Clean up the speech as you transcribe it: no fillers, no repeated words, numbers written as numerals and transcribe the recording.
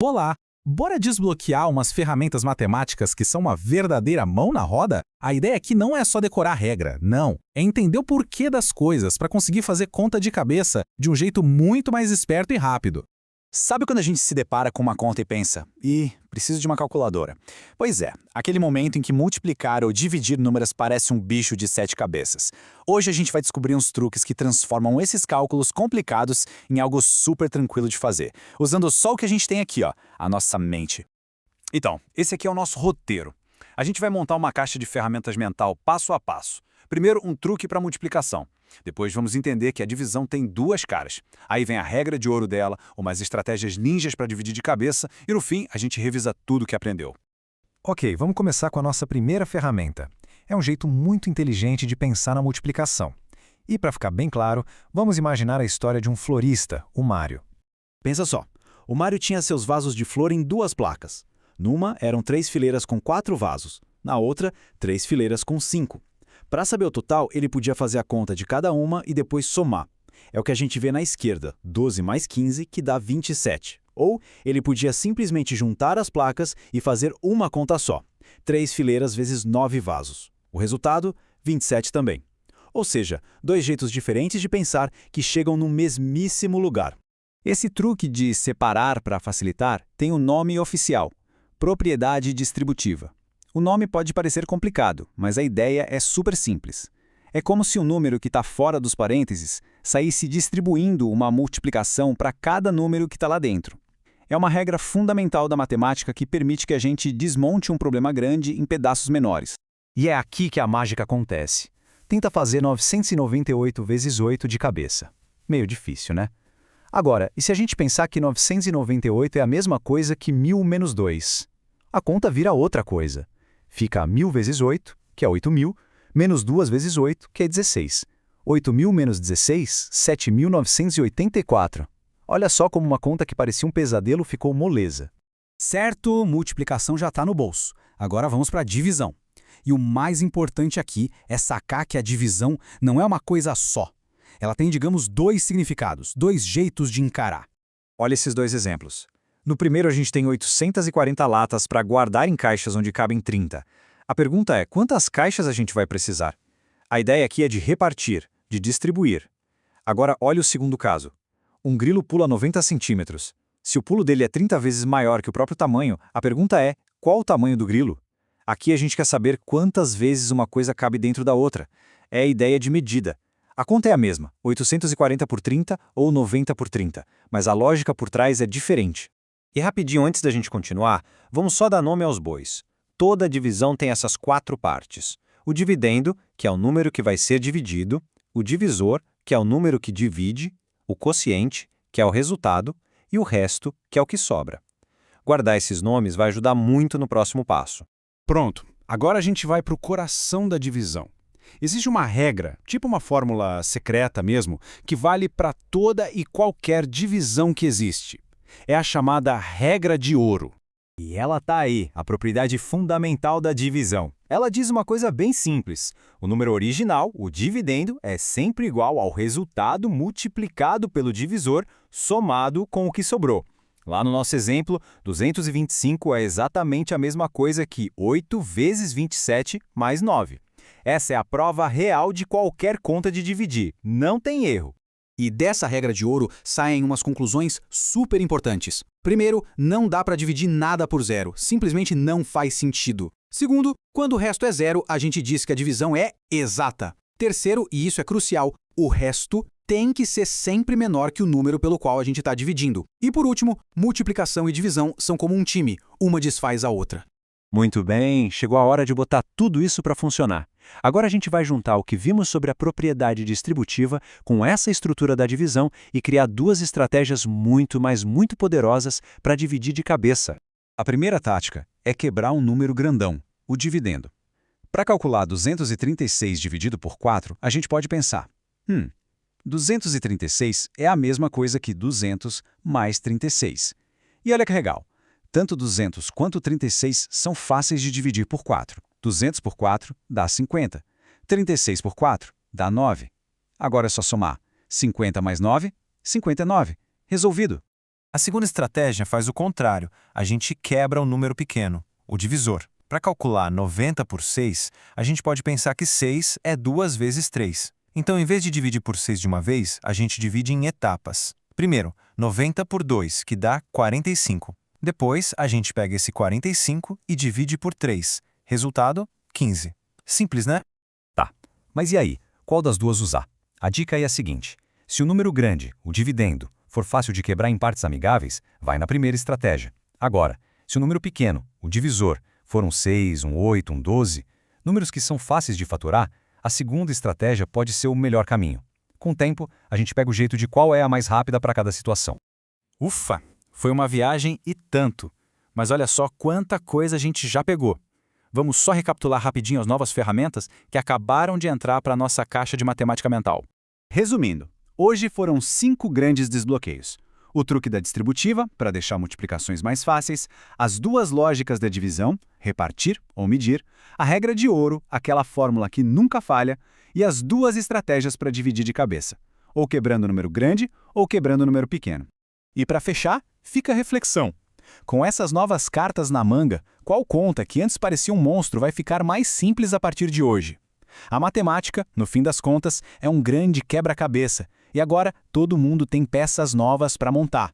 Olá! Bora desbloquear umas ferramentas matemáticas que são uma verdadeira mão na roda? A ideia aqui não é só decorar a regra, não. É entender o porquê das coisas para conseguir fazer conta de cabeça de um jeito muito mais esperto e rápido. Sabe quando a gente se depara com uma conta e pensa, preciso de uma calculadora? Pois é, aquele momento em que multiplicar ou dividir números parece um bicho de 7 cabeças. Hoje a gente vai descobrir uns truques que transformam esses cálculos complicados em algo super tranquilo de fazer, usando só o que a gente tem aqui, a nossa mente. Então, esse aqui é o nosso roteiro. A gente vai montar uma caixa de ferramentas mental passo a passo. Primeiro, um truque para multiplicação. Depois vamos entender que a divisão tem duas caras. Aí vem a regra de ouro dela, umas estratégias ninjas para dividir de cabeça e no fim a gente revisa tudo que aprendeu. Ok, vamos começar com a nossa primeira ferramenta. É um jeito muito inteligente de pensar na multiplicação. E para ficar bem claro, vamos imaginar a história de um florista, o Mário. Pensa só, o Mário tinha seus vasos de flor em duas placas. Numa eram 3 fileiras com 4 vasos, na outra 3 fileiras com 5. Para saber o total, ele podia fazer a conta de cada uma e depois somar. É o que a gente vê na esquerda, 12 mais 15, que dá 27. Ou ele podia simplesmente juntar as placas e fazer uma conta só. 3 fileiras vezes 9 vasos. O resultado, 27 também. Ou seja, dois jeitos diferentes de pensar que chegam no mesmíssimo lugar. Esse truque de separar para facilitar tem um nome oficial: propriedade distributiva. O nome pode parecer complicado, mas a ideia é super simples. É como se o número que está fora dos parênteses saísse distribuindo uma multiplicação para cada número que está lá dentro. É uma regra fundamental da matemática que permite que a gente desmonte um problema grande em pedaços menores. E é aqui que a mágica acontece. Tenta fazer 998 vezes 8 de cabeça. Meio difícil, né? Agora, e se a gente pensar que 998 é a mesma coisa que 1000 menos 2? A conta vira outra coisa. Fica 1000 vezes 8, que é 8000, menos 2 vezes 8, que é 16. 8000 menos 16, 7.984. Olha só como uma conta que parecia um pesadelo ficou moleza. Certo, multiplicação já está no bolso. Agora vamos para a divisão. E o mais importante aqui é sacar que a divisão não é uma coisa só. Ela tem, digamos, dois significados, dois jeitos de encarar. Olha esses dois exemplos. No primeiro a gente tem 840 latas para guardar em caixas onde cabem 30. A pergunta é, quantas caixas a gente vai precisar? A ideia aqui é de repartir, de distribuir. Agora olha o segundo caso. Um grilo pula 90 centímetros. Se o pulo dele é 30 vezes maior que o próprio tamanho, a pergunta é, qual o tamanho do grilo? Aqui a gente quer saber quantas vezes uma coisa cabe dentro da outra. É a ideia de medida. A conta é a mesma, 840 por 30 ou 90 por 30, mas a lógica por trás é diferente. E rapidinho, antes da gente continuar, vamos só dar nome aos bois. Toda divisão tem essas 4 partes. O dividendo, que é o número que vai ser dividido, o divisor, que é o número que divide, o quociente, que é o resultado, e o resto, que é o que sobra. Guardar esses nomes vai ajudar muito no próximo passo. Pronto, agora a gente vai para o coração da divisão. Existe uma regra, tipo uma fórmula secreta mesmo, que vale para toda e qualquer divisão que existe. É a chamada regra de ouro. E ela tá aí, a propriedade fundamental da divisão. Ela diz uma coisa bem simples. O número original, o dividendo, é sempre igual ao resultado multiplicado pelo divisor, somado com o que sobrou. Lá no nosso exemplo, 225 é exatamente a mesma coisa que 8 vezes 27 mais 9. Essa é a prova real de qualquer conta de dividir. Não tem erro. E dessa regra de ouro saem umas conclusões super importantes. Primeiro, não dá para dividir nada por zero, simplesmente não faz sentido. Segundo, quando o resto é zero, a gente diz que a divisão é exata. Terceiro, e isso é crucial, o resto tem que ser sempre menor que o número pelo qual a gente está dividindo. E por último, multiplicação e divisão são como um time, uma desfaz a outra. Muito bem, chegou a hora de botar tudo isso para funcionar. Agora a gente vai juntar o que vimos sobre a propriedade distributiva com essa estrutura da divisão e criar duas estratégias muito poderosas para dividir de cabeça. A primeira tática é quebrar um número grandão, o dividendo. Para calcular 236 dividido por 4, a gente pode pensar, 236 é a mesma coisa que 200 mais 36. E olha que legal. Tanto 200 quanto 36 são fáceis de dividir por 4. 200 por 4 dá 50. 36 por 4 dá 9. Agora é só somar. 50 mais 9, 59. Resolvido. A segunda estratégia faz o contrário, a gente quebra o número pequeno, o divisor. Para calcular 90 por 6, a gente pode pensar que 6 é 2 vezes 3. Então, em vez de dividir por 6 de uma vez, a gente divide em etapas. Primeiro, 90 por 2, que dá 45. Depois, a gente pega esse 45 e divide por 3. Resultado, 15. Simples, né? Tá, mas e aí? Qual das duas usar? A dica aí é a seguinte: se o número grande, o dividendo, for fácil de quebrar em partes amigáveis, vai na primeira estratégia. Agora, se o número pequeno, o divisor, for um 6, um 8, um 12, números que são fáceis de faturar, a segunda estratégia pode ser o melhor caminho. Com o tempo, a gente pega o jeito de qual é a mais rápida para cada situação. Ufa! Foi uma viagem e tanto. Mas olha só quanta coisa a gente já pegou. Vamos só recapitular rapidinho as novas ferramentas que acabaram de entrar para a nossa caixa de matemática mental. Resumindo, hoje foram 5 grandes desbloqueios. O truque da distributiva, para deixar multiplicações mais fáceis, as 2 lógicas da divisão, repartir ou medir, a regra de ouro, aquela fórmula que nunca falha, e as 2 estratégias para dividir de cabeça, ou quebrando o número grande ou quebrando o número pequeno. E para fechar, fica a reflexão. Com essas novas cartas na manga, qual conta que antes parecia um monstro vai ficar mais simples a partir de hoje? A matemática, no fim das contas, é um grande quebra-cabeça, e agora todo mundo tem peças novas para montar.